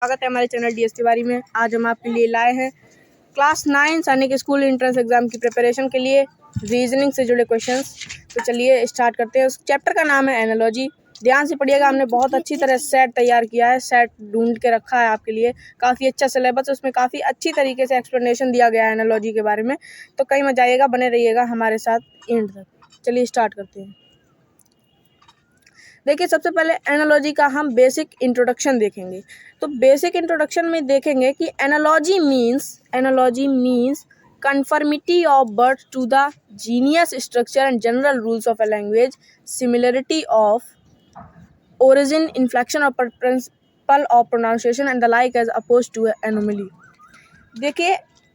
स्वागत है हमारे चैनल डीएस तिवारी में। आज हम आपके लिए लाए हैं क्लास 9 सैनिक स्कूल एंट्रेंस एग्जाम की प्रिपरेशन के लिए रीजनिंग से जुड़े क्वेश्चंस। तो चलिए स्टार्ट करते हैं। उस चैप्टर का नाम है एनालॉजी। ध्यान से पढ़िएगा, हमने बहुत अच्छी तरह सेट तैयार किया है, सेट ढूंढ के रखा है आपके लिए। काफ़ी अच्छा सिलेबस, उसमें काफ़ी अच्छी तरीके से एक्सप्लेनेशन दिया गया है एनालॉजी के बारे में। तो कहीं मत जाइएगा, बने रहिएगा हमारे साथ एंड तक। चलिए स्टार्ट करते हैं। देखिए, सबसे पहले एनालॉजी का हम बेसिक इंट्रोडक्शन देखेंगे। तो बेसिक इंट्रोडक्शन में देखेंगे कि analogy means conformity of words to the genius structure and general rules of a language, similarity of origin, inflection और principle of pronunciation and the like as oppose to anomaly. देखिए,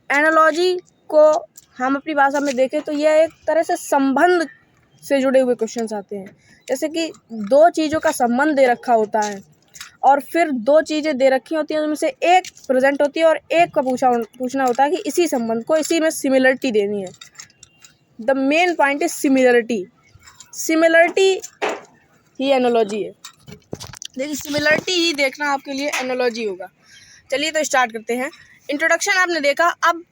analogy को हम अपनी भाषा में देखें तो यह एक तरह से संबंध से जुड़े हुए क्वेश्चंस आते हैं। जैसे कि दो चीज़ों का संबंध दे रखा होता है और फिर दो चीज़ें दे रखी होती हैं, उनमें से एक प्रेजेंट होती है और एक का पूछना होता है कि इसी संबंध को, इसी में सिमिलरिटी देनी है। The main point is similarity he analogy है। देखिए, सिमिलरिटी ही देखना आपके लिए एनालॉजी होगा। चलिए तो स्टार्ट करते हैं। इंट्रोडक्शन आपने देखा। अब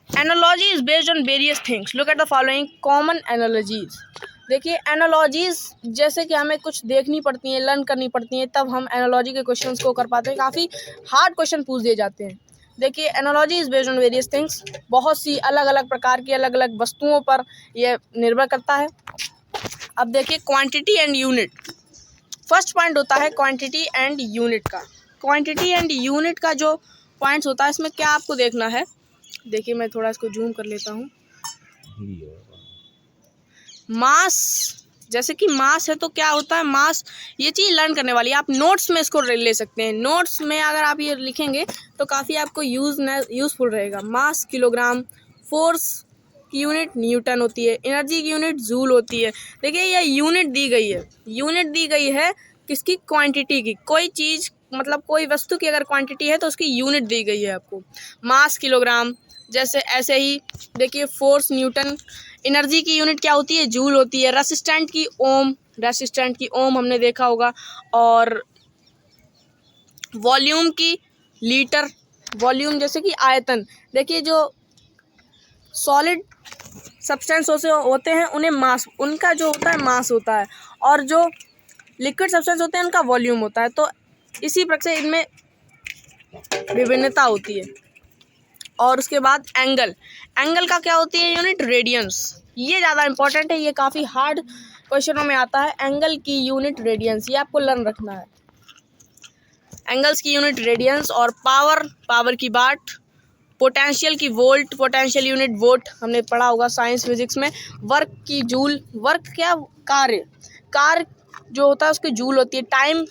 analogy is based on various things. Look at the following common analogies. देखिए, एनालॉजीज जैसे कि हमें कुछ देखनी पड़ती हैं, लर्न करनी पड़ती हैं, तब हम एनालॉजी के क्वेश्चंस को कर पाते हैं। काफ़ी हार्ड क्वेश्चन पूछ दिए जाते हैं। देखिए, analogy is based on various things. बहुत सी अलग अलग प्रकार की अलग अलग वस्तुओं पर यह निर्भर करता है। अब देखिए, quantity and unit. First point होता है क्वांटिटी एंड यूनिट का। क्वांटिटी एंड यूनिट का जो पॉइंट्स होता है, इसमें क्या आपको देखना है। देखिए, मैं थोड़ा इसको जूम कर लेता हूँ। मास, जैसे कि मास है तो क्या होता है मास, ये चीज़ लर्न करने वाली है। आप नोट्स में इसको ले सकते हैं। नोट्स में अगर आप ये लिखेंगे तो काफ़ी आपको यूज़फुल रहेगा। मास किलोग्राम, फोर्स की यूनिट न्यूटन होती है, एनर्जी की यूनिट जूल होती है। देखिए, ये यूनिट दी गई है किसकी, क्वांटिटी की। कोई चीज़ मतलब कोई वस्तु की अगर क्वांटिटी है तो उसकी यूनिट दी गई है आपको, मास किलोग्राम। जैसे ऐसे ही देखिए, फोर्स न्यूटन, एनर्जी की यूनिट क्या होती है, जूल होती है। रेसिस्टेंट की ओम हमने देखा होगा। और वॉल्यूम की लीटर, वॉल्यूम जैसे कि आयतन। देखिए, जो सॉलिड सब्सटेंस होते हैं उन्हें मास, उनका जो होता है मास होता है, और जो लिक्विड सब्सटेंस होते हैं उनका वॉल्यूम होता है। तो इसी प्रकार से इनमें विभिन्नता होती है। और उसके बाद एंगल का क्या होती है यूनिट, रेडियंस। ये ज़्यादा इंपॉर्टेंट है, ये काफ़ी हार्ड क्वेश्चनों में आता है। एंगल की यूनिट रेडियंस, ये आपको लर्न रखना है। एंगल्स की यूनिट रेडियंस। और पावर की वाट, पोटेंशियल की वोल्ट, पोटेंशियल यूनिट वोल्ट हमने पढ़ा होगा साइंस फिजिक्स में। वर्क की जूल, वर्क क्या, कार्य जो होता है उसकी जूल होती है। टाइम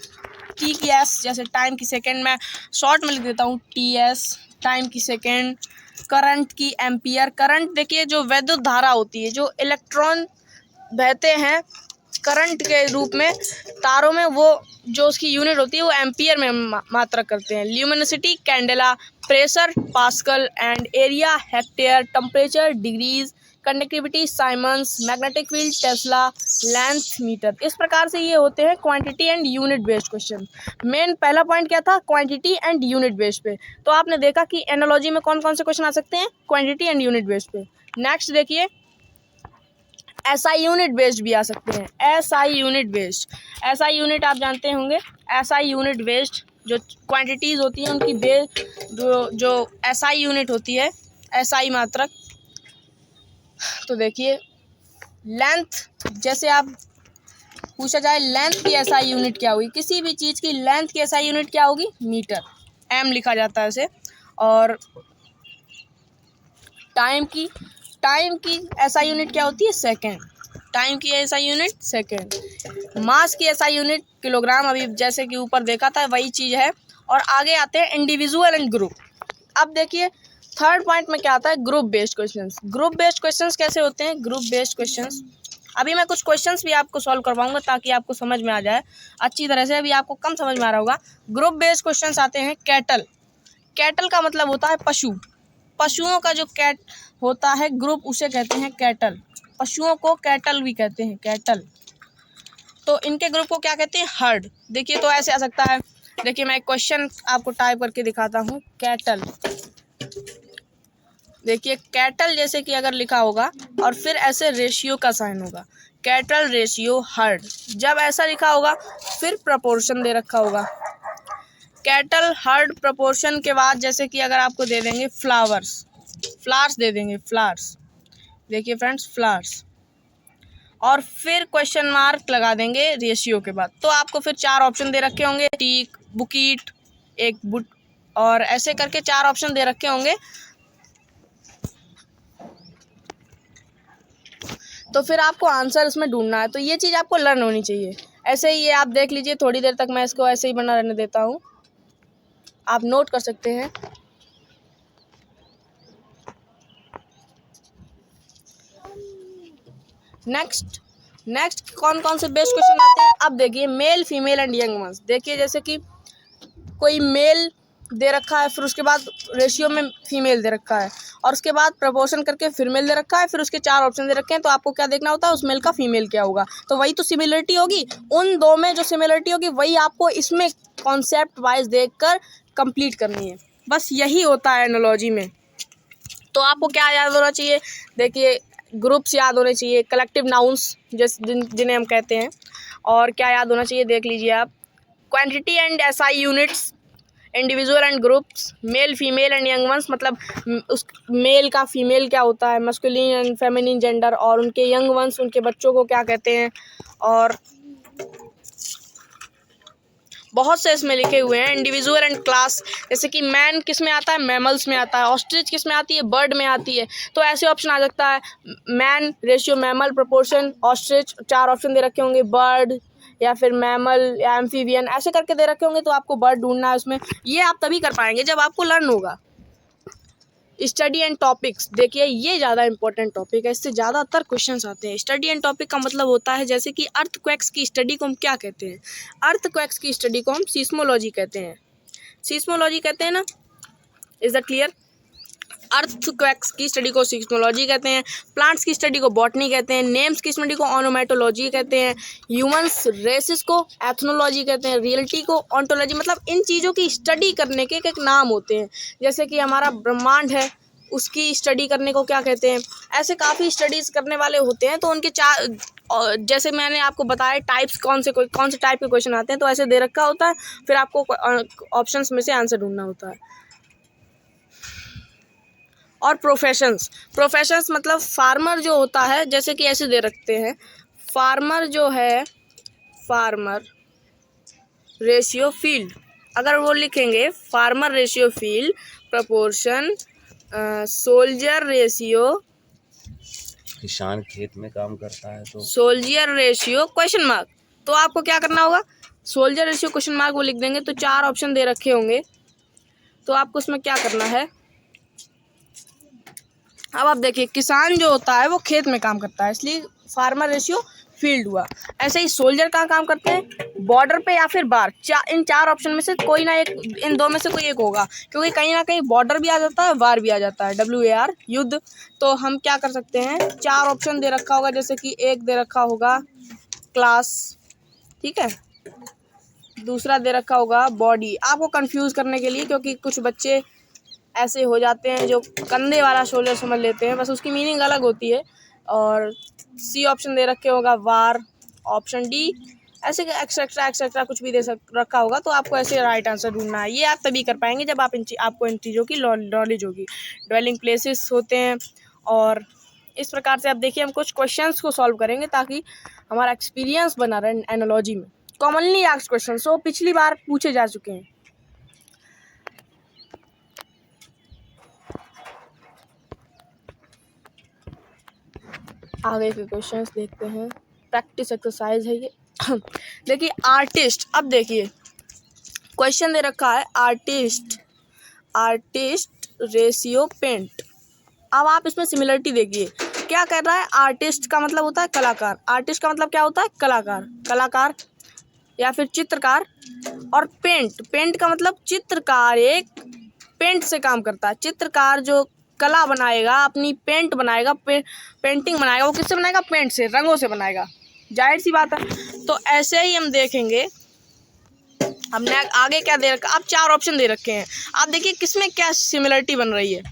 की एस, जैसे टाइम की सेकेंड, मैं शॉर्ट में लिख देता हूँ TS, टाइम की सेकेंड। करंट की एम्पियर। करंट देखिए, जो वैद्युत धारा होती है, जो इलेक्ट्रॉन बहते हैं करंट के रूप में तारों में, वो जो उसकी यूनिट होती है वो एम्पियर में मात्रा करते हैं। Luminosity candela, pressure pascal and area hectare, temperature degrees, conductivity siemens, magnetic field tesla, length metre. इस प्रकार से ये होते हैं quantity and unit based question. Main पहला पॉइंट क्या था, क्वांटिटी एंड यूनिट बेस्ड पे। तो आपने देखा कि एनालॉजी में कौन कौन से क्वेश्चन आ सकते हैं, क्वांटिटी एंड यूनिट बेस्ड पे। नेक्स्ट देखिए, SI यूनिट बेस्ड भी आ सकते हैं। SI यूनिट आप जानते होंगे। SI यूनिट बेस्ड जो क्वांटिटीज़ होती हैं उनकी जो SI यूनिट होती है, SI मात्रक। तो देखिए, लेंथ, जैसे आप पूछा जाए लेंथ की SI यूनिट क्या होगी, किसी भी चीज़ की लेंथ की SI यूनिट क्या होगी, मीटर, M लिखा जाता है इसे। और टाइम की SI यूनिट क्या होती है, सेकेंड। टाइम की SI यूनिट सेकेंड। मास की SI यूनिट किलोग्राम, अभी जैसे कि ऊपर देखा था वही चीज़ है। और आगे आते हैं इंडिविजुअल एंड ग्रुप। अब देखिए, थर्ड पॉइंट में क्या आता है, group based questions. Group based questions कैसे होते हैं, ग्रुप बेस्ड क्वेश्चंस, अभी मैं कुछ क्वेश्चंस भी आपको सॉल्व करवाऊंगा ताकि आपको समझ में आ जाए अच्छी तरह से। अभी आपको कम समझ में आ रहा होगा। ग्रुप बेस्ड क्वेश्चंस आते हैं कैटल का मतलब होता है पशु। पशुओं का जो कैट होता है ग्रुप, उसे कहते हैं कैटल। पशुओं को कैटल भी कहते हैं, कैटल। तो इनके ग्रुप को क्या कहते हैं, हर्ड। देखिए, तो ऐसे आ सकता है देखिए मैं एक क्वेश्चन आपको टाइप करके दिखाता हूँ। कैटल, देखिए कैटल जैसे कि अगर लिखा होगा और फिर ऐसे रेशियो का साइन होगा, कैटल रेशियो हर्ड। जब ऐसा लिखा होगा फिर प्रपोर्शन दे रखा होगा। कैटल हर्ड प्रपोर्शन के बाद जैसे कि अगर आपको दे देंगे फ्लावर्स, फ्लावर्स दे देंगे, फ्लावर्स, देखिए फ्रेंड्स फ्लावर्स, और फिर क्वेश्चन मार्क लगा देंगे रेशियो के बाद। तो आपको फिर 4 ऑप्शन दे रखे होंगे, टीक, बुकीट, एक बुट, और ऐसे करके 4 ऑप्शन दे रखे होंगे। तो फिर आपको आंसर इसमें ढूंढना है। तो ये चीज़ आपको लर्न होनी चाहिए। ऐसे ही ये आप देख लीजिए, थोड़ी देर तक मैं इसको ऐसे ही बना रहने देता हूँ, आप नोट कर सकते हैं। नेक्स्ट कौन कौन से बेस्ट क्वेश्चन आते हैं। अब देखिए male, female and young ones. देखिए जैसे कि कोई मेल दे रखा है, फिर उसके बाद रेशियो में फीमेल दे रखा है, और उसके बाद प्रपोर्शन करके फिर मेल दे रखा है, फिर उसके 4 ऑप्शन दे रखे हैं। तो आपको क्या देखना होता है, उस मेल का फीमेल क्या होगा। तो वही तो सिमिलरिटी होगी, उन दो में जो सिमिलरिटी होगी वही आपको इसमें कॉन्सेप्ट वाइज देखकर कंप्लीट करनी है। बस यही होता है एनालॉजी में। तो आपको क्या याद होना चाहिए, देखिए ग्रुप्स याद होने चाहिए, कलेक्टिव नाउन्स जिन्हें हम कहते हैं, और क्या याद होना चाहिए देख लीजिए आप, quantity and SI units, individual and groups, male, female and young ones, मतलब उस मेल का फीमेल क्या होता है, मस्कुलिन एंड फेमिनिन जेंडर, और उनके यंग वंस उनके बच्चों को क्या कहते हैं, और बहुत से इसमें लिखे हुए हैं। इंडिविजुअल एंड क्लास, जैसे कि मैन किस में आता है, मैमल्स में आता है, ऑस्ट्रिच किस में आती है, बर्ड में आती है। तो ऐसे ऑप्शन आ सकता है, man, ratio, mammal, proportion, ostrich, 4 option दे रखे होंगे, बर्ड या फिर मैमल या एम्फीबियन, ऐसे करके दे रखे होंगे। तो आपको बर्ड ढूंढना है उसमें। ये आप तभी कर पाएंगे जब आपको लर्न होगा। स्टडी एंड टॉपिक्स, देखिए ये ज़्यादा इंपॉर्टेंट टॉपिक है, इससे ज़्यादातर क्वेश्चंस आते हैं। स्टडी एंड टॉपिक का मतलब होता है, जैसे कि अर्थक्वेक्स की स्टडी को हम क्या कहते हैं, अर्थक्वेक्स की स्टडी को हम सीस्मोलॉजी कहते हैं। सीस्मोलॉजी कहते हैं ना, इज दैट क्लियर। अर्थक्वेक्स की स्टडी को सीस्मोलॉजी कहते हैं, प्लांट्स की स्टडी को बॉटनी कहते हैं, नेम्स की स्टडी को ओनोमेटोलॉजी कहते हैं, ह्यूमंस रेसेस को एथनोलॉजी कहते हैं, रियलिटी को ऑन्टोलॉजी। मतलब इन चीज़ों की स्टडी करने के एक नाम होते हैं। जैसे कि हमारा ब्रह्मांड है, उसकी स्टडी करने को क्या कहते हैं। ऐसे काफ़ी स्टडीज़ करने वाले होते हैं। तो उनके 4, जैसे मैंने आपको बताया टाइप्स, कौन से टाइप के क्वेश्चन आते हैं, तो ऐसे दे रखा होता है, फिर आपको ऑप्शंस में से आंसर ढूंढना होता है। और प्रोफेशंस मतलब फार्मर जो होता है, जैसे कि ऐसे दे रखते हैं, फार्मर जो है, फार्मर रेशियो फील्ड, अगर वो लिखेंगे farmer ratio field, proportion, soldier ratio, किसान खेत में काम करता है तो सोल्जर रेशियो क्वेश्चन मार्क। तो आपको क्या करना होगा, सोल्जर रेशियो क्वेश्चन मार्क वो लिख देंगे। तो 4 ऑप्शन दे रखे होंगे, तो आपको उसमें क्या करना है। अब आप देखिए किसान जो होता है वो खेत में काम करता है, इसलिए फार्मर रेशियो फील्ड हुआ। ऐसे ही सोल्जर कहाँ काम करते हैं, बॉर्डर पे या फिर बार। इन 4 ऑप्शन में से कोई ना एक, इन 2 में से कोई एक होगा, क्योंकि कहीं ना कहीं बॉर्डर भी आ जाता है, वार भी आ जाता है, WAR युद्ध। तो हम क्या कर सकते हैं, 4 ऑप्शन दे रखा होगा, जैसे कि एक दे रखा होगा क्लास, ठीक है, दूसरा दे रखा होगा बॉडी, आपको कंफ्यूज करने के लिए, क्योंकि कुछ बच्चे ऐसे हो जाते हैं जो कंधे वाला शोल्डर समझ लेते हैं, बस उसकी मीनिंग अलग होती है। और सी ऑप्शन दे रखे होगा वार, ऑप्शन डी, ऐसे एक्सेट्रा कुछ भी रखा होगा। तो आपको ऐसे राइट आंसर ढूंढना है। ये आप तभी कर पाएंगे जब आप आपको इन चीज़ों की नॉलेज होगी। ड्वेलिंग प्लेसेस होते हैं, और इस प्रकार से आप देखिए हम कुछ क्वेश्चंस को सॉल्व करेंगे ताकि हमारा एक्सपीरियंस बना रहे एनालॉजी में। कॉमनली आस्क्ड क्वेश्चन, वो पिछली बार पूछे जा चुके हैं। आगे के क्वेश्चंस देखते हैं, प्रैक्टिस एक्सरसाइज है ये। देखिए आर्टिस्ट, अब देखिए क्वेश्चन दे रखा है आर्टिस्ट रेशियो पेंट। अब आप इसमें सिमिलरिटी देखिए, क्या कर रहा है, आर्टिस्ट का मतलब होता है कलाकार, आर्टिस्ट का मतलब क्या होता है, कलाकार या फिर चित्रकार, और पेंट का मतलब चित्रकार एक पेंट से काम करता है। चित्रकार जो कला बनाएगा, अपनी पेंटिंग बनाएगा, वो किससे बनाएगा, पेंट से, रंगों से बनाएगा, जाहिर सी बात है। तो ऐसे ही हम देखेंगे अब आगे क्या दे रखा, अब 4 ऑप्शन दे रखे हैं। आप देखिए किसमें क्या सिमिलरिटी बन रही है।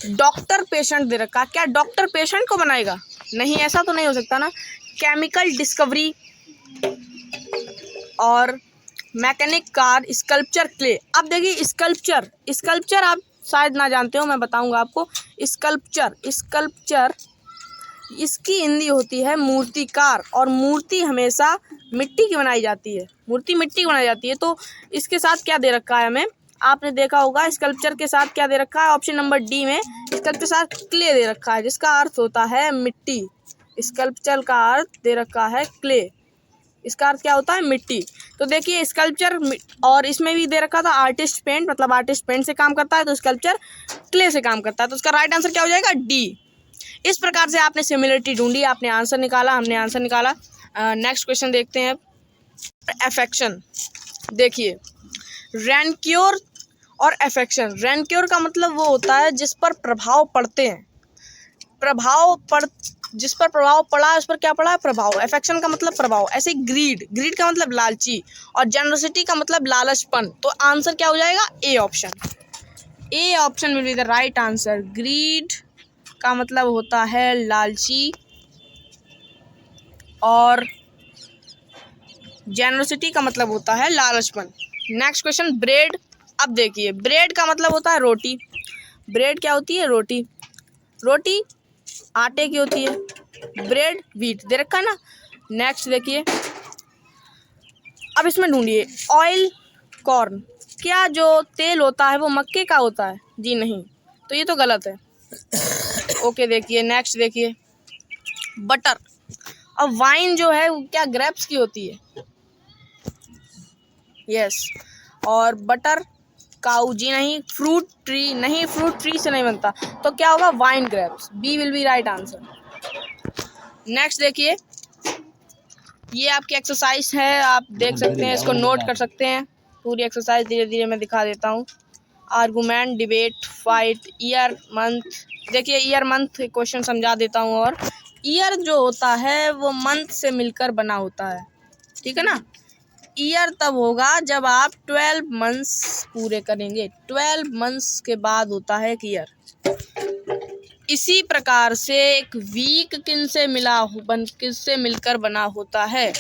डॉक्टर पेशेंट दे रखा, क्या डॉक्टर पेशेंट को बनाएगा? नहीं, ऐसा तो नहीं हो सकता ना। केमिकल डिस्कवरी और मैकेनिक कार, स्कल्पचर क्ले। अब देखिए स्कल्पचर आप शायद ना जानते हो, मैं बताऊंगा आपको। स्कल्पचर इसकी हिंदी होती है मूर्तिकार, और मूर्ति हमेशा मिट्टी की बनाई जाती है, मूर्ति मिट्टी की बनाई जाती है। तो इसके साथ क्या दे रखा है हमें, आपने देखा होगा स्कल्पचर के साथ क्या दे रखा है, ऑप्शन नंबर डी में स्कल्पचर के साथ क्ले दे रखा है, जिसका अर्थ होता है मिट्टी। स्कल्पचर का अर्थ दे रखा है क्ले, इसका अर्थ क्या होता है, मिट्टी। तो देखिए स्कल्पचर, और इसमें भी दे रखा था आर्टिस्ट पेंट, मतलब आर्टिस्ट पेंट से काम करता है, तो स्कल्पचर क्ले से काम करता है। तो उसका राइट आंसर क्या हो जाएगा, डी। इस प्रकार से आपने सिमिलरिटी ढूंढी, आपने आंसर निकाला, हमने आंसर निकाला। नेक्स्ट क्वेश्चन देखते हैं। अफेक्शन, देखिए रैनक्योर और अफेक्शन। रैनक्योर का मतलब वो होता है जिस पर प्रभाव पड़ते हैं, जिस पर प्रभाव पड़ा है उस पर क्या पड़ा है, प्रभाव। अफेक्शन का मतलब प्रभाव। ऐसे ग्रीड का मतलब लालची, और जेनरसिटी का मतलब लालचपन। तो आंसर क्या हो जाएगा, A option. A option will be the right answer. Greed का मतलब होता है लालची, और जेनरसिटी का मतलब होता है लालचपन। Next question, bread. अब देखिए ब्रेड का मतलब होता है रोटी। ब्रेड क्या होती है, रोटी। रोटी आटे की होती है, ब्रेड व्हीट दे रखा है ना। नेक्स्ट देखिए, अब इसमें ढूंढिए ऑयल कॉर्न। क्या जो तेल होता है वो मक्के का होता है? जी नहीं, तो ये तो गलत है। ओके देखिए नेक्स्ट देखिए, बटर। अब वाइन जो है वो क्या ग्रेप्स की होती है? यस। और बटर काऊ, जी नहीं। फ्रूट ट्री, नहीं, फ्रूट ट्री से नहीं बनता, तो क्या होगा, wine grapes. B will be right answer. Next देखिए, ये आपकी एक्सरसाइज है, आप देख सकते हैं, इसको नोट कर सकते हैं। पूरी एक्सरसाइज धीरे धीरे मैं दिखा देता हूँ। Argument, debate, fight, year, month. देखिए ईयर मंथ क्वेश्चन समझा देता हूँ। और ईयर जो होता है वो मंथ से मिलकर बना होता है, ठीक है ना। ईयर तब होगा जब आप 12 मंथ्स पूरे करेंगे, 12 मंथ्स के बाद होता है एक ईयर। इसी प्रकार से एक वीक किससे मिलकर बना होता है?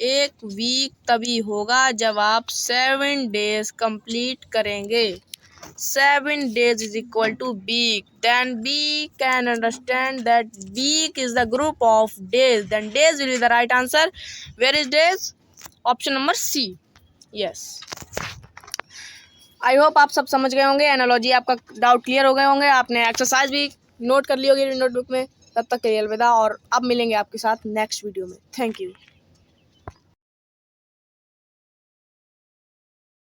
एक वीक तभी होगा जब आप 7 डेज कंप्लीट करेंगे। 7 days is equal to week. Then we can understand that week is the group of days. Then days will be the right answer. Where is days? Option number C. Yes. I hope आप सब समझ गए होंगे, analogy आपका doubt clear हो गए होंगे, आपने एक्सरसाइज भी नोट कर ली होगी नोटबुक में। तब तक के लिए अलविदा, और अब मिलेंगे आपके साथ नेक्स्ट वीडियो में। Thank you.